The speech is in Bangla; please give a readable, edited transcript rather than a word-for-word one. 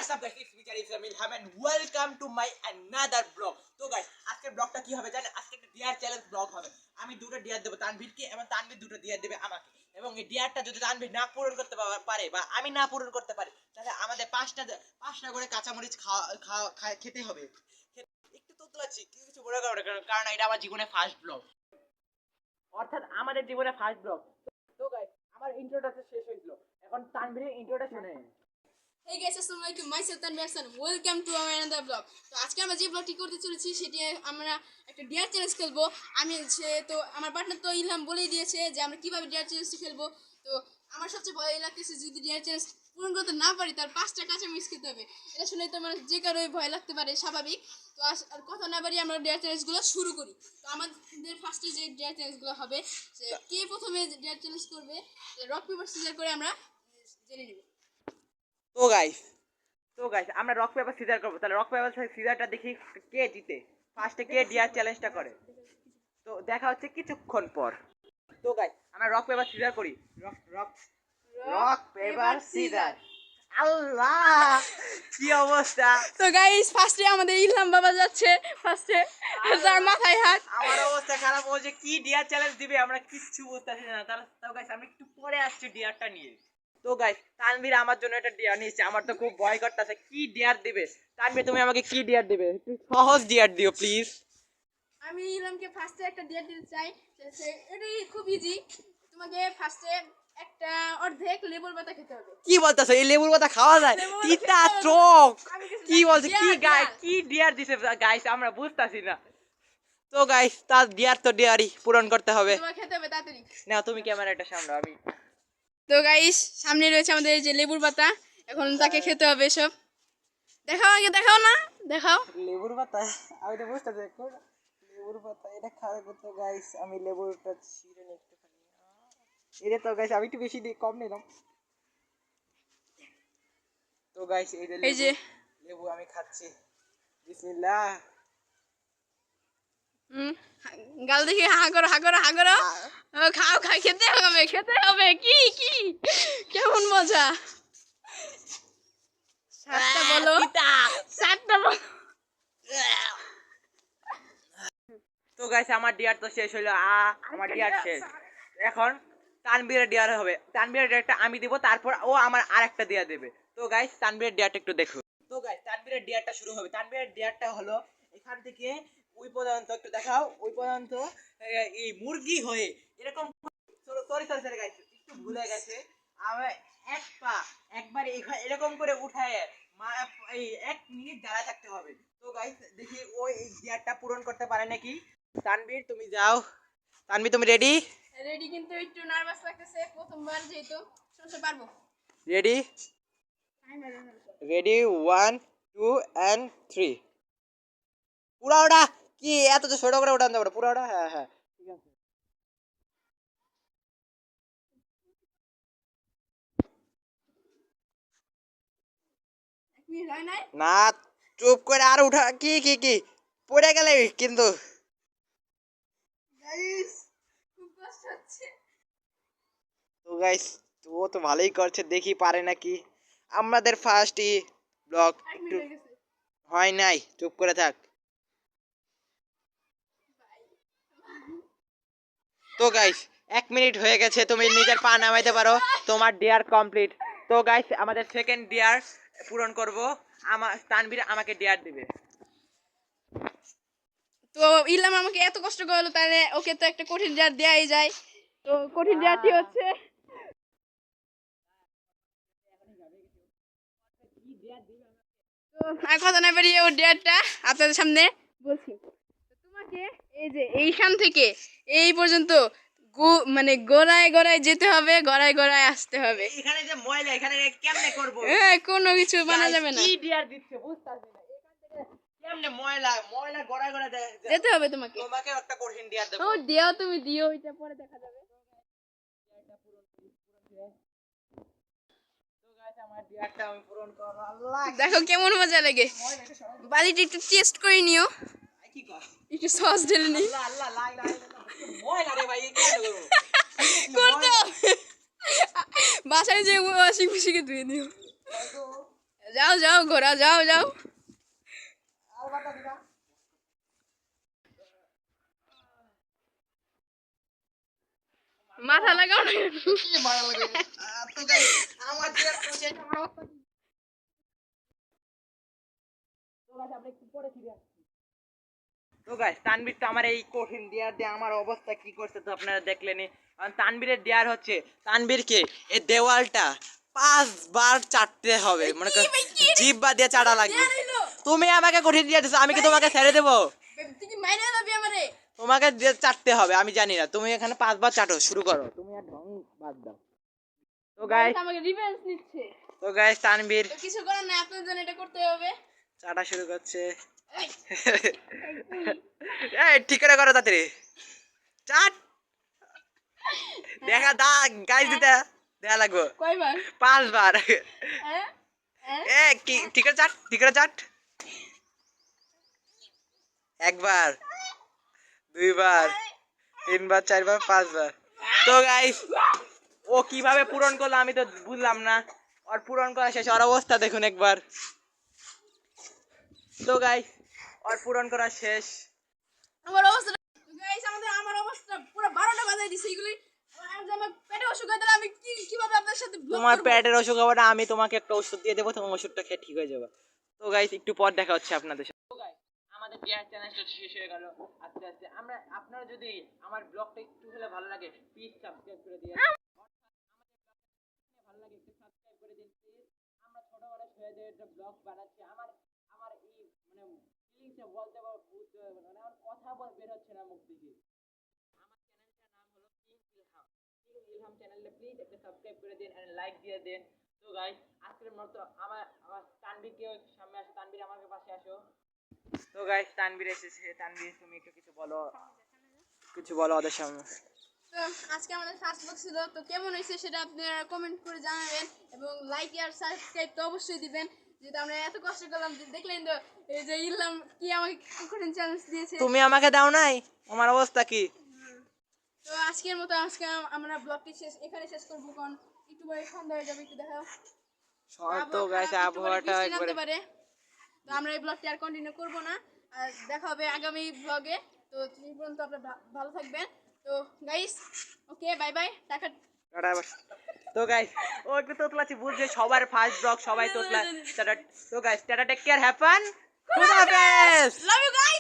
What's up guys, it's me Jarif Milham and welcome to my another vlog. তো guys, আজকের ব্লগটা কি হবে জানেন? আজকে একটা ডিয়ার চ্যালেঞ্জ ব্লগ হবে। আমি দুটো ডিয়ার দেব তানভীরকে এবং তানভীর দুটো ডিয়ার দেবে আমাকে। এবং এই ডিয়ারটা যদি তানভীর না পূরণ করতে পারে বা আমি না পূরণ করতে পারি, তাহলে আমাদের পাঁচটা করে কাঁচামরিচ খেতে হবে। একটু তো আছে কিছু বড় কারণ এটা আমার জীবনে ফার্স্ট ব্লগ। অর্থাৎ আমাদের জীবনে ফার্স্ট ব্লগ। তো গাইস, আমার ইন্ট্রোটা শেষ হয়েছিল। এখন তানভীরের ইন্ট্রোটা শুনে। Hey guys, assalamu alaikum. Myself Tanvir Hassan. Welcome to our another vlog. তো আজকে আমরা যে ব্লগটি করতে চলেছি সেটি আমরা একটা ডিয়ার চ্যালেঞ্জ খেলবো। তো আমার পার্টনার তো ইলহাম বলেই দিয়েছে যে আমরা কিভাবে ডিয়ার চ্যালেঞ্জটি খেলবো। তো আমার সবচেয়ে ভয় লাগতেছে যদি ডিয়ার চ্যালেঞ্জ পূরণ করতে না পারি তার 5টা কাঁচামরিচ খেতে হবে। এটা শুনে তো মানে যে কারোই ভয় লাগতে পারে, স্বাভাবিক। তো আর কথা না বাড়িয়ে আমরা ডিয়ার চ্যালেঞ্জগুলো শুরু করি। তো আমাদের ফার্স্টে যে ডিয়ার চ্যালেঞ্জগুলো হবে, যে কে প্রথমে ডিয়ার চ্যালেঞ্জ করবে, রক পেপার সিজার করে আমরা জেনে নেব। তো গাইস আমরা রক পেপার সিজার করব। তাহলে রক পেপার সিজারটা দেখি কে জিতে, ফার্স্টে কে ডিয়ার চ্যালেঞ্জটা করে। তো দেখা হচ্ছে কিছুক্ষণ পর। তো গাইস আমরা রক পেপার সিজার করি। Rock paper scissor. আল্লাহ কি অবস্থা। তো গাইস ফার্স্টে আমাদের ইলহাম বাবা যাচ্ছে ফার্স্টে, যার মাথায় হাত। আমার অবস্থা খারাপ, ও যে কি ডিয়ার চ্যালেঞ্জ দিবে আমরা কিচ্ছু বুঝতেছি না। তাহলে গাইস আমরা একটু পরে আসছি ডিয়ারটা নিয়ে। তো গাইস তানভীর আমার জন্য একটা ডিয়ার নিয়েছে, আমার তো খুব ভয় করতেছে কি ডিয়ার দিবে। তানভীর তুমি আমাকে কি ডিয়ার দিবে? একটু সহজ ডিয়ার দিও প্লিজ। আমি ইলহামকে ফার্স্টে একটা ডিয়ার দিতে চাই। এটাই খুব ইজি। তোমাকে ফার্স্টে একটা অর্ধেক লেবুর পাতা খেতে হবে। কি বলতেছো, এই লেবুর পাতা খাওয়া যায়? তিতা টক কি বলছো? কি ডিয়ার দিছে গাইস, আমরা বুঝতাছি না। তো গাইস তার ডিয়ার তো ডিয়ারই পূরণ করতে হবে। তোমাকে খেতে হবে তাড়াতাড়ি। নাও তুমি ক্যামেরাটা সামলাও। আমি তো গাইস সামনে রয়েছে আমাদের এই যে লেবুর পাতা, এখন তাকে খেতে হবে সব। দেখাও, আগে দেখাও না, দেখাও লেবুর পাতা। আমি তো বুঝতেছি লেবুর পাতা এটা খাওয়া করতে। গাইস আমি লেবুটা ছিঁড়ে নিতে পারি। এটা তো গাইস আমি একটু বেশি দিই, কম নিলাম। তো গাইস এই যে লেবু আমি খাচ্ছি। বিসমিল্লাহ। গাল দেখি হা করো, হা করো, হা করো। খাও, খেতে হবে, খেতে হবে। কি কি কেমন মজা। সাতটা বলো, সাতটা বলো। তো গাইস আমার ডিয়ার তো শেষ হলো। আমার ডিয়ার শেষ। এখন তানভীরের ডিয়ার হবে। তানভীরের ডিয়ারটা আমি দিব, তারপর ও আমার আরেকটা ডিয়ার দেবে। তো গাইস তানভীরের ডিয়ারটা একটু দেখো। তো গাইস তানভীরের ডিয়ারটা শুরু হবে। তানভীরের ডিয়ারটা হলো এখান থেকে ওই পর্যন্ত, একটু দেখাও ওই পর্যন্ত। এই মুরগি হয়ে এরকম। সরি গাইস একটু ভুলে গেছে। আমি একবার এরকম করে উঠায় এই 1 মিনিট দাঁড়ায় থাকতে হবে। তো গাইস দেখি ওই ডিয়ারটা পূরণ করতে পারে নাকি। তানভীর তুমি যাও। তানভীর তুমি রেডি? রেডি, কিন্তু একটু নার্ভাস লাগতেছে, প্রথমবার যেহেতু। শুনতে পারবো? রেডি? Ready 1 2 and 3। পুরা ওটা কি এত তো ছোট করে উঠান দেবো? পুরা ওটা, হ্যাঁ হ্যাঁ ঠিক আছে। না চুপ করে আর উঠা। কি কি কি পড়ে গেলে কিন্তু। খুব কষ্ট হচ্ছে। তো গাইস ও তো ভালোই করছে, দেখি পারে নাকি। আমাদের ফার্স্টই ব্লগ একটু হয় নাই, চুপ করে থাক। তো গাইস 1 মিনিট হয়ে গেছে, তুমি নিজের পা নামাইতে পারো, তোমার ডিয়ার কমপ্লিট। তো গাইস আমাদের সেকেন্ড ডিয়ার পূরণ করব। আমার তানভীর আমাকে ডিয়ার দিবে। তো ইলহাম আমাকে এত কষ্ট করলো, তাহলে ওকে তো একটা কঠিন ডিয়ার দেয়াই যায়। তো কঠিন ডিয়ারটি হচ্ছে, তো আর কথা না বেরিয়ে ওর ডিয়ারটা আপনাদের সামনে বলছি। তোমাকে এই যে এইখান থেকে এই পর্যন্ত মানে গোড়ায় গোড়ায় যেতে হবে, গোড়ায় গোড়ায় আসতে হবে। এখানে যে ময়লা, এখানে কেমনে করব? কোনো কিছু বানা যাবে না। কি ডিয়ার দিচ্ছে বুঝতাছি না। এখান থেকে কেমনে ময়লা গড়ায় গড়ায় যেতে হবে তোমাকে। তোমাকে একটা কঠিন ডিয়ার দেব। ও দিও, তুমি দিও, এটা পরে দেখা যাবে। তো গাইস আমার ডিয়ারটা আমি পূরণ করব। আল্লাহ দেখো কেমন মজা লাগে। বালিটা একটু টেস্ট করে নিও। কি কর? একটু সস ঢেলে নি। আল্লাহ আল্লাহ লাই লাই ময়লা রে ভাই, কি করব? করতে বাসায় যে ওয়াশিং মেশিনে ধুয়ে নিও। যাও যাও ঘোরা যাও যাও মাথা লাগাও না তো গাইস আমার dear তো শেষ আমার অবস্থা কি? তো guys, আমরা একটু পরে ফিরে আসছি। তো গাইস তানভীর তো আমার এই কঠিন ডিয়ার দিয়ে আমার অবস্থা কি করছে তো আপনারা দেখলেনই। কারণ তানভীরের ডিয়ার হচ্ছে তানভীরকে এই দেওয়ালটা 5 বার চাটতে হবে, মনে কর জিহ্বা দিয়ে চাটা লাগবে। তুমি আমাকে কঠিন ডিয়ার দিছো, আমি কি তোমাকে ছেড়ে দেবো? তুই কি মাইনে দিবি আমারে তোমাকে দিয়ে চাটতে হবে, আমি জানি না। তুমি এখানে 5 বার চাটো, শুরু করো। তুমি আর ঢং বাদ দাও। তো গাইস আমাকে রিভেঞ্জ নিচ্ছে তো গাইস তানভীর তো কিছু করার নাই আপনার জন্য এটা করতে হবে চাটা শুরু করছে। এই, এই ঠিক করে করো তাড়াতাড়ি চাট। দেখা দা গাইস দিতে দেখা লাগবো কয়বার 5 বার। হ্যাঁ হ্যাঁ এ কি ঠিক করে চাট, ঠিক করে চাট। 1 বার 2 বার 3 বার 4 বার 5 বার। তো গাইস ও কিভাবে পূরণ করলো আমি তো বুঝলাম না। আর পূরণ করা শেষ, ওর অবস্থা দেখুন একবার। তো গাইস আর পূরণ করা শেষ। আমার অবস্থা গাইস আমার অবস্থা পুরো 12টা বাজায় দিছে এগুলি আমার পেটে অসুখ হয় তাহলে আমি কিভাবে আপনার সাথে vlog তোমার করবো? পেটের অসুখ হবে না, আমি তোমাকে একটা ওষুধ দিয়ে দেবো, তোমার ওষুধটা খেয়ে ঠিক হয়ে যাবে। তো গাইস একটু পর দেখা হচ্ছে আপনাদের সাথে। তো গাইস আমাদের ডিয়ার চ্যানেলটা শেষ হয়ে গেল আস্তে আস্তে। আমরা আপনারা যদি আমার ব্লগটা একটু হলে ভালো লাগে প্লিজ সাবস্ক্রাইব করে দিন। ভালো লাগে একটু সাবস্ক্রাইব করে দিন প্লিজ। আমরা ছোটবেলা ছেলেদের একটা ব্লগ বানাচ্ছি। আমার আমার এই মানে ফিলিংসে বলতে বা বুঝতে পারবো না, আমার কথা বের হচ্ছে না মুখ থেকে। আমার চ্যানেলটার নাম হলো কিং ইলহাম। কিং ইলহাম চ্যানেলটা প্লিজ একটা সাবস্ক্রাইব করে দিন এন্ড লাইক দিয়ে দেন। তো গাইস আজকের মতো আমার তানভীরকে সামনে আসো, তানভীর আমার পাশে আসো। তো গাইস তানভীর এসেছে। তানভীর তুমি একটু কিছু বলো, কিছু বলো ওদের সামনে। তো আজকে আমাদের ফার্স্ট ব্লগ ছিল তো কেমন হয়েছে সেটা আপনারা কমেন্ট করে জানাবেন এবং লাইক আর সাবস্ক্রাইব তো অবশ্যই দিবেন যেটা আমরা এত কষ্ট করলাম দেখলেন তো এই যে ইলহাম কি আমাকে কঠিন চ্যালেঞ্জ দিয়েছে তুমি আমাকে দাও নাই, আমার অবস্থা কি? তো আজকের মতো আমরা ব্লগটি এখানে শেষ করবো কারণ একটু পরে সন্ধ্যা হয়ে যাবে একটু দেখাও তো গাইস আবহাওয়াটা একবারে পারে তো আমরা এই ব্লগটি আর কন্টিনিউ করব না আর দেখা হবে আগামী ব্লগে তো সেই পর্যন্ত আপনারা ভালো থাকবেন তো guys okay bye bye tata tata bye. তো গাইস ও একটু তোতলাচ্ছি, বুঝছে সবার ফার্স্ট ব্লগ সবাই তোতলা। টাটা। তো guys tata, take care, have fun, খুদা হাফেজ। Love you guys